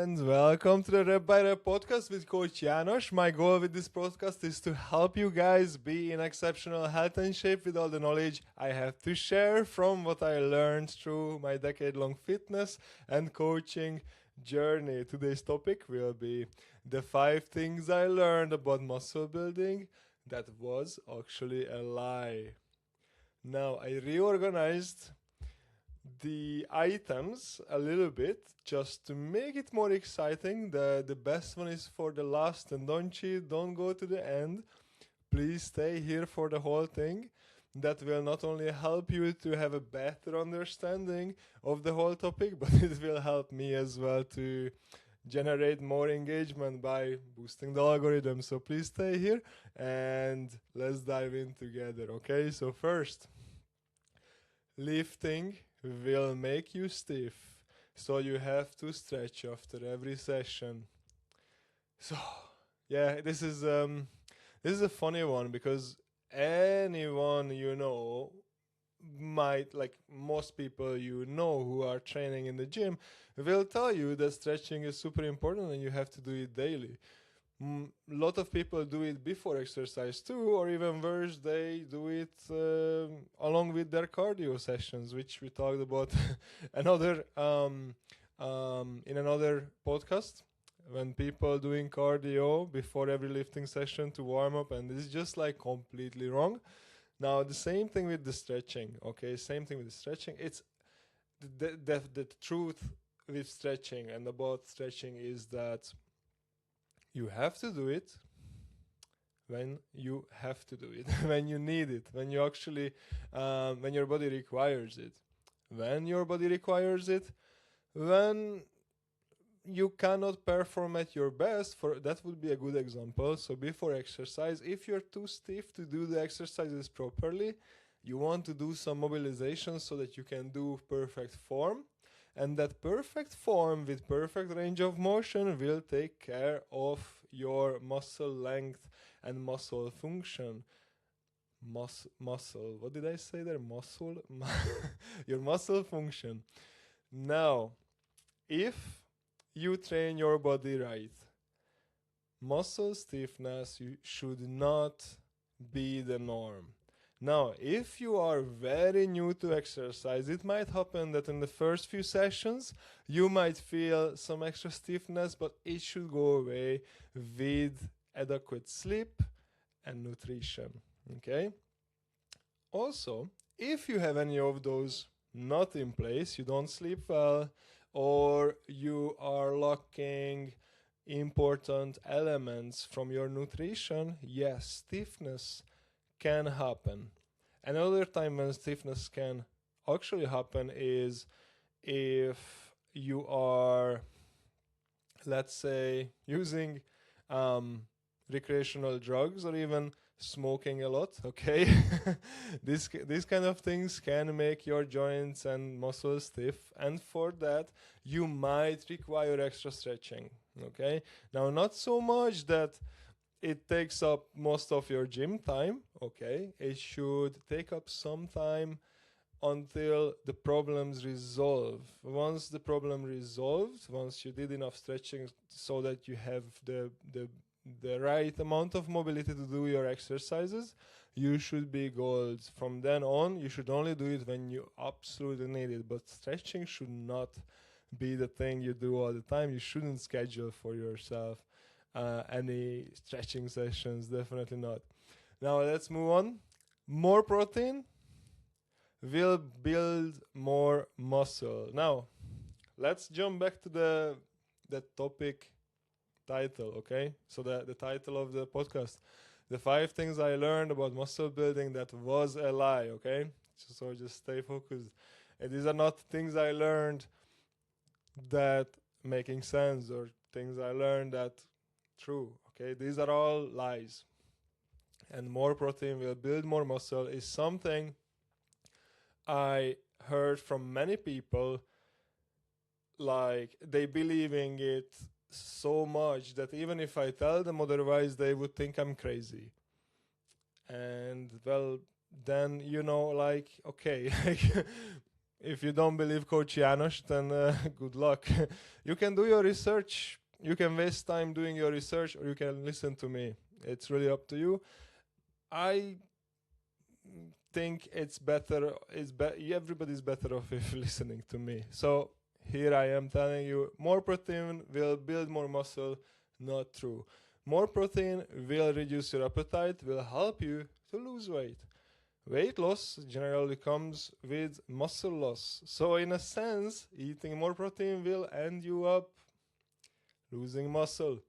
and welcome to the Rep by Rep podcast with Coach Janos. My goal with this podcast is to help you guys be in exceptional health and shape with all the knowledge I have to share from what I learned through my decade-long fitness and coaching journey. Today's topic will be the 5 things I learned about muscle building that was actually a lie. Now, I reorganized the items a little bit just to make it more exciting. The best one is for the last, and don't cheat, don't go to the end. Please stay here for the whole thing. That will not only help you to have a better understanding of the whole topic, but it will help me as well to generate more engagement by boosting the algorithm. So please stay here and let's dive in together. Okay, so first, lifting will make you stiff, so you have to stretch after every session. So yeah, this is a funny one because anyone you know might, like most people you know who are training in the gym, will tell you that stretching is super important and you have to do it daily. A lot of people do it before exercise too, or even worse, they do it along with their cardio sessions, which we talked about another in another podcast, when people doing cardio before every lifting session to warm up, and this is just like completely wrong. Now the same thing with the stretching. Okay, same thing with the stretching. It's the truth with stretching and about stretching is that you have to do it when you have to do it, when you need it, when you actually, when your body requires it. When your body requires it, when you cannot perform at your best, for that would be a good example. So before exercise, if you're too stiff to do the exercises properly, you want to do some mobilization so that you can do perfect form. And that perfect form with perfect range of motion will take care of your muscle length and muscle function. Muscle. What did I say there? Muscle? Your muscle function. Now, if you train your body right, muscle stiffness should not be the norm. Now, if you are very new to exercise, it might happen that in the first few sessions, you might feel some extra stiffness, but it should go away with adequate sleep and nutrition, okay? Also, if you have any of those not in place, you don't sleep well, or you are lacking important elements from your nutrition, yes, stiffness can happen. Another time when stiffness can actually happen is if you are, let's say, using recreational drugs or even smoking a lot, okay? These kind of things can make your joints and muscles stiff, and for that you might require extra stretching, okay? Now, not so much that it takes up most of your gym time, okay? It should take up some time until the problems resolve. Once the problem resolved, once you did enough stretching so that you have the right amount of mobility to do your exercises, you should be gold. From then on, you should only do it when you absolutely need it. But stretching should not be the thing you do all the time. You shouldn't schedule for yourself any stretching sessions, definitely not. Now let's move on. More protein will build more muscle. Now, let's jump back to the topic title, okay? So the title of the podcast, the 5 things I learned about muscle building that was a lie, okay? So just stay focused. And these are not things I learned that making sense or things I learned that true, okay? These are all lies. And more protein will build more muscle is something I heard from many people, like they believing it so much that even if I tell them otherwise, they would think I'm crazy. And well, then, like, okay, if you don't believe Coach Janos, then good luck. You can do your research. You can waste time doing your research, or you can listen to me. It's really up to you. I think it's better. Everybody's better off if listening to me. So here I am telling you, more protein will build more muscle. Not true. More protein will reduce your appetite, will help you to lose weight. Weight loss generally comes with muscle loss. So in a sense, eating more protein will end you up losing muscle.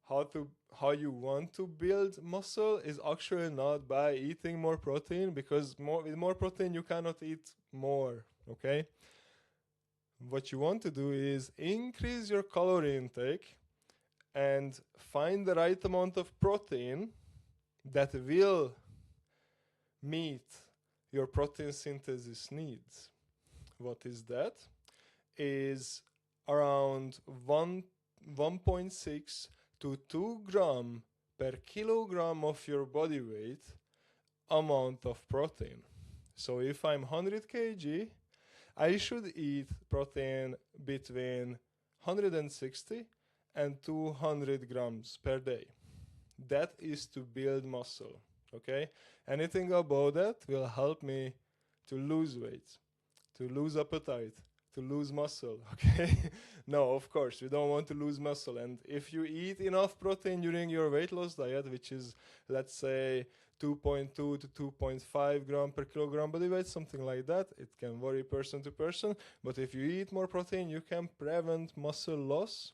How you want to build muscle is actually not by eating more protein, because with more protein you cannot eat more, okay? What you want to do is increase your calorie intake and find the right amount of protein that will meet your protein synthesis needs. What is that? Is around 1.6 to 2 gram per kilogram of your body weight amount of protein. So if I'm 100 kg, I should eat protein between 160 and 200 grams per day. That is to build muscle, okay? Anything above that will help me to lose weight, to lose appetite, to lose muscle, okay? No, of course, you don't want to lose muscle. And if you eat enough protein during your weight loss diet, which is, let's say, 2.2 to 2.5 gram per kilogram body weight, something like that, it can vary person to person. But if you eat more protein, you can prevent muscle loss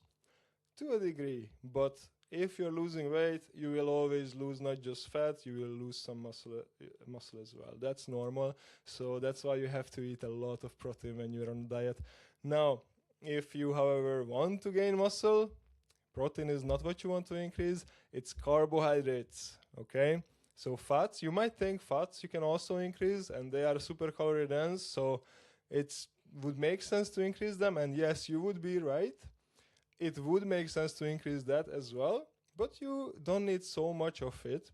to a degree. But if you're losing weight, you will always lose not just fat, you will lose some muscle as well. That's normal. So that's why you have to eat a lot of protein when you're on a diet. Now, if you, however, want to gain muscle, protein is not what you want to increase. It's carbohydrates, okay? So fats, you might think fats you can also increase, and they are super calorie dense, so it would make sense to increase them. And yes, you would be right. It would make sense to increase that as well, but you don't need so much of it,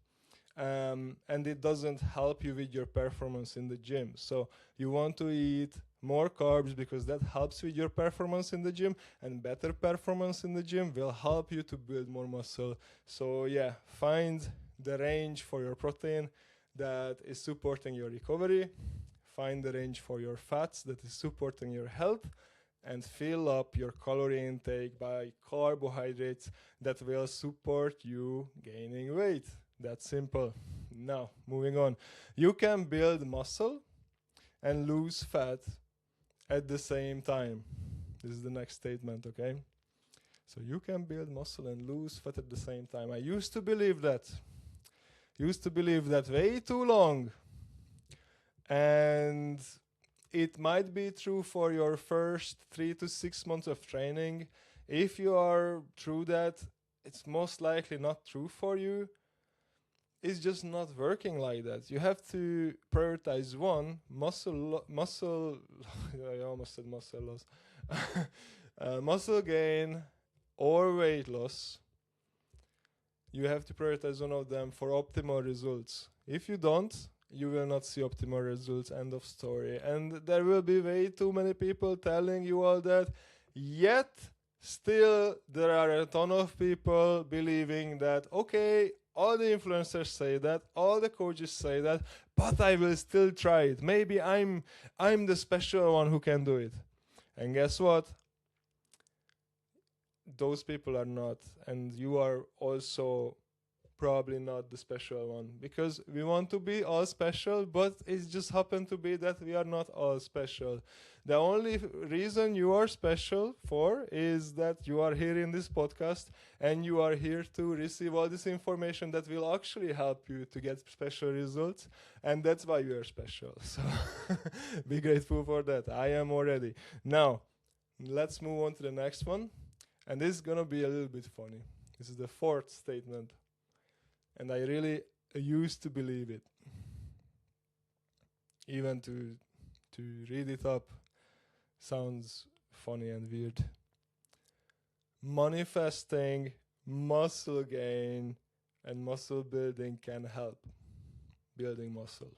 and it doesn't help you with your performance in the gym. So you want to eat more carbs because that helps with your performance in the gym, and better performance in the gym will help you to build more muscle. So yeah, find the range for your protein that is supporting your recovery, find the range for your fats that is supporting your health, and fill up your calorie intake by carbohydrates that will support you gaining weight. That's simple. Now, moving on. You can build muscle and lose fat at the same time. This is the next statement, okay? So you can build muscle and lose fat at the same time. I used to believe that. Way too long. And it might be true for your first 3 to 6 months of training. If you are through that, it's most likely not true for you. It's just not working like that. You have to prioritize one, muscle I almost said muscle loss. Muscle gain or weight loss. You have to prioritize one of them for optimal results. If you don't, you will not see optimal results, end of story. And there will be way too many people telling you all that. Yet, still, there are a ton of people believing that, okay, all the influencers say that, all the coaches say that, but I will still try it. Maybe I'm the special one who can do it. And guess what? Those people are not. And you are also probably not the special one, because we want to be all special, but it just happened to be that we are not all special. The only reason you are special for is that you are here in this podcast and you are here to receive all this information that will actually help you to get special results, and that's why you are special. So be grateful for that. I am already. Now, let's move on to the next one, and this is gonna be a little bit funny. This is the fourth statement. And I really used to believe it. Even to read it up sounds funny and weird. Manifesting muscle gain and muscle building can help building muscle.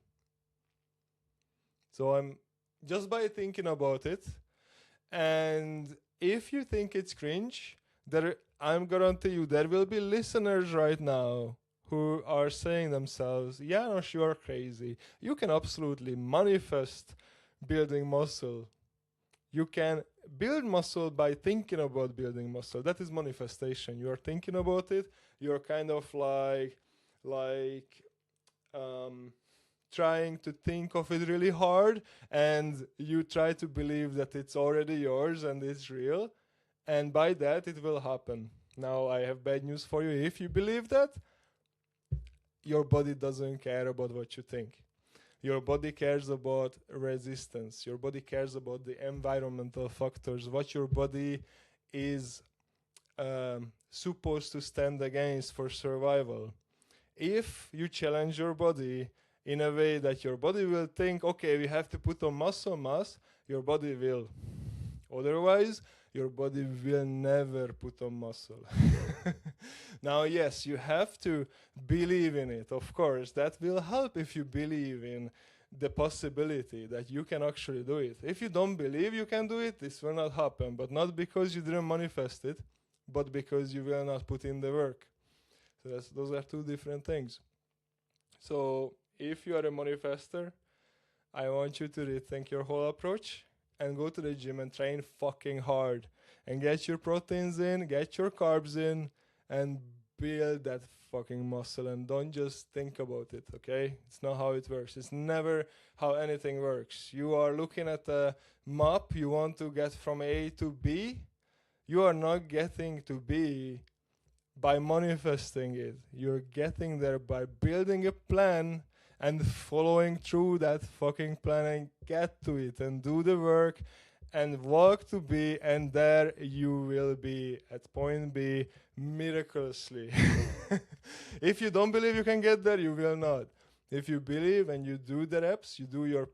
So I'm just by thinking about it. And if you think it's cringe, I'm guarantee you there will be listeners right now who are saying themselves, Janos, you are crazy. You can absolutely manifest building muscle. You can build muscle by thinking about building muscle. That is manifestation. You are thinking about it. You're kind of like um, trying to think of it really hard, and you try to believe that it's already yours and it's real, and by that it will happen. Now I have bad news for you. If you believe that, your body doesn't care about what you think. Your body cares about resistance. Your body cares about the environmental factors, what your body is supposed to stand against for survival. If you challenge your body in a way that your body will think, okay, we have to put on muscle mass, your body will. Otherwise, your body will never put on muscle. Now, yes, you have to believe in it, of course. That will help if you believe in the possibility that you can actually do it. If you don't believe you can do it, this will not happen. But not because you didn't manifest it, but because you will not put in the work. So those are two different things. So if you are a manifester, I want you to rethink your whole approach and go to the gym and train fucking hard and get your proteins in, get your carbs in, and build that fucking muscle. And don't just think about it, okay? It's not how it works. It's never how anything works. You are looking at a map, you want to get from A to B. You are not getting to B by manifesting it. You're getting there by building a plan and following through that fucking plan and get to it and do the work and walk to B, and there you will be at point B miraculously. If you don't believe you can get there, you will not. If you believe and you do the reps, you do your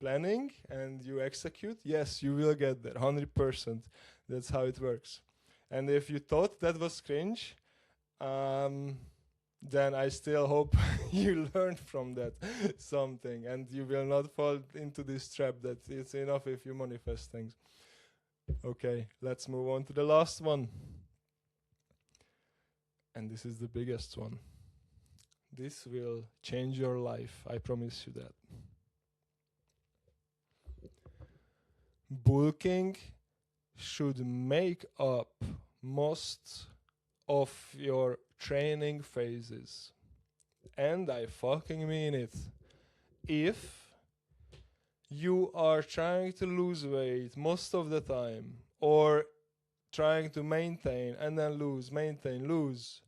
planning and you execute, yes, you will get there 100%. That's how it works. And if you thought that was cringe, then I still hope you learned from that something and you will not fall into this trap that it's enough if you manifest things. Okay, let's move on to the last one. And this is the biggest one. This will change your life, I promise you that. Bulking should make up most of your training phases. And I fucking mean it. If you are trying to lose weight most of the time, or trying to maintain and then lose, maintain, lose,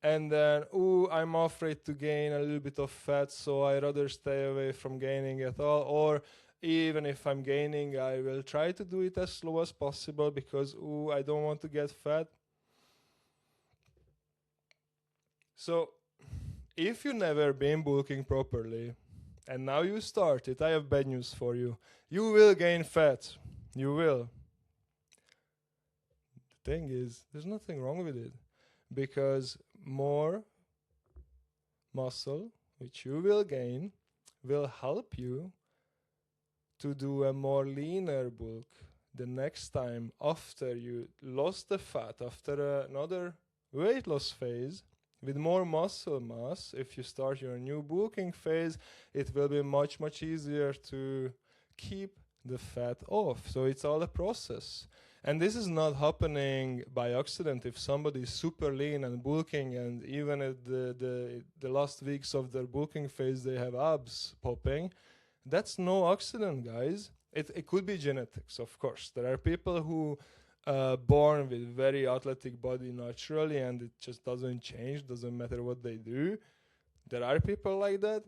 and then, I'm afraid to gain a little bit of fat, so I rather stay away from gaining at all, or even if I'm gaining, I will try to do it as slow as possible because, I don't want to get fat. So, if you never been bulking properly, and now you start it, I have bad news for you. You will gain fat. You will. The thing is, there's nothing wrong with it. Because more muscle, which you will gain, will help you to do a more leaner bulk the next time after you lost the fat, after another weight loss phase. With more muscle mass, if you start your new bulking phase, it will be much, much easier to keep the fat off. So it's all a process. And this is not happening by accident. If somebody is super lean and bulking, and even at the last weeks of their bulking phase, they have abs popping, that's no accident, guys. It could be genetics, of course. There are people who born with very athletic body naturally and it just doesn't change, doesn't matter what they do. There are people like that,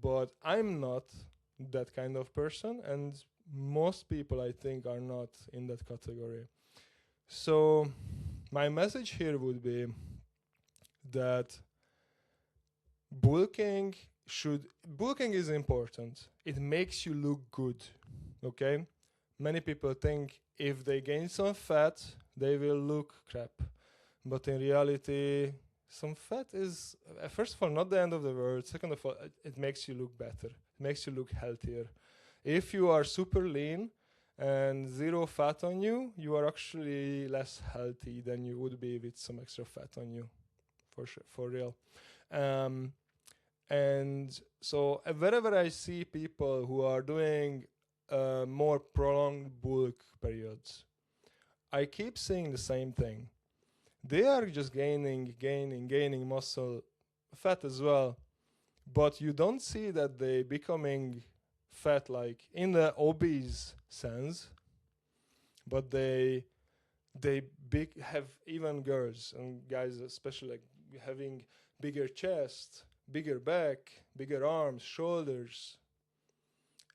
but I'm not that kind of person, and most people I think are not in that category. So my message here would be that bulking is important. It makes you look good, okay? Many people think if they gain some fat, they will look crap. But in reality, some fat is, first of all, not the end of the world. Second of all, it makes you look better. It makes you look healthier. If you are super lean and zero fat on you, you are actually less healthy than you would be with some extra fat on you, for sure, for real. Um, and so wherever I see people who are doing more prolonged bulk periods, I keep seeing the same thing. They are just gaining muscle, fat as well, but you don't see that they becoming fat like in the obese sense, but they have, even girls and guys especially, like having bigger chest, bigger back, bigger arms, shoulders,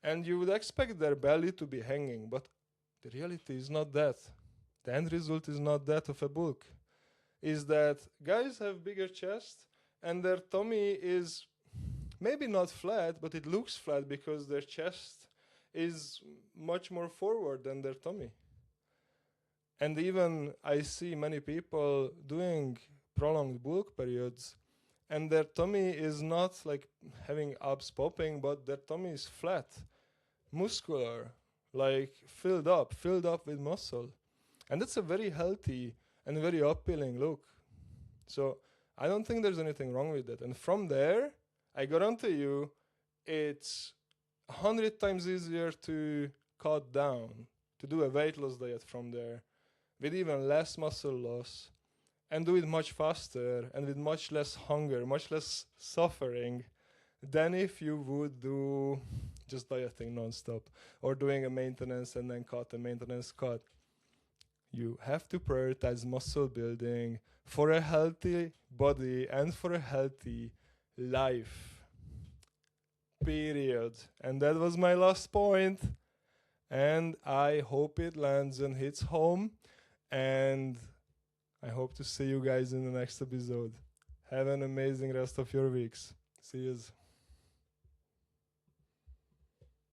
and you would expect their belly to be hanging, but the reality is not that. The end result is not that of a bulk. Is that guys have bigger chest and their tummy is maybe not flat, but it looks flat because their chest is much more forward than their tummy. And even I see many people doing prolonged bulk periods and their tummy is not like having abs popping, but their tummy is flat, muscular, like filled up with muscle. And that's a very healthy and very appealing look. So I don't think there's anything wrong with that. And from there, I guarantee you, it's 100 times easier to cut down, to do a weight loss diet from there, with even less muscle loss, and do it much faster and with much less hunger, much less suffering than if you would do just dieting nonstop or doing a maintenance and then cut, a maintenance cut. You have to prioritize muscle building for a healthy body and for a healthy life. Period. And that was my last point. And I hope it lands and hits home. And I hope to see you guys in the next episode. Have an amazing rest of your weeks. See yous.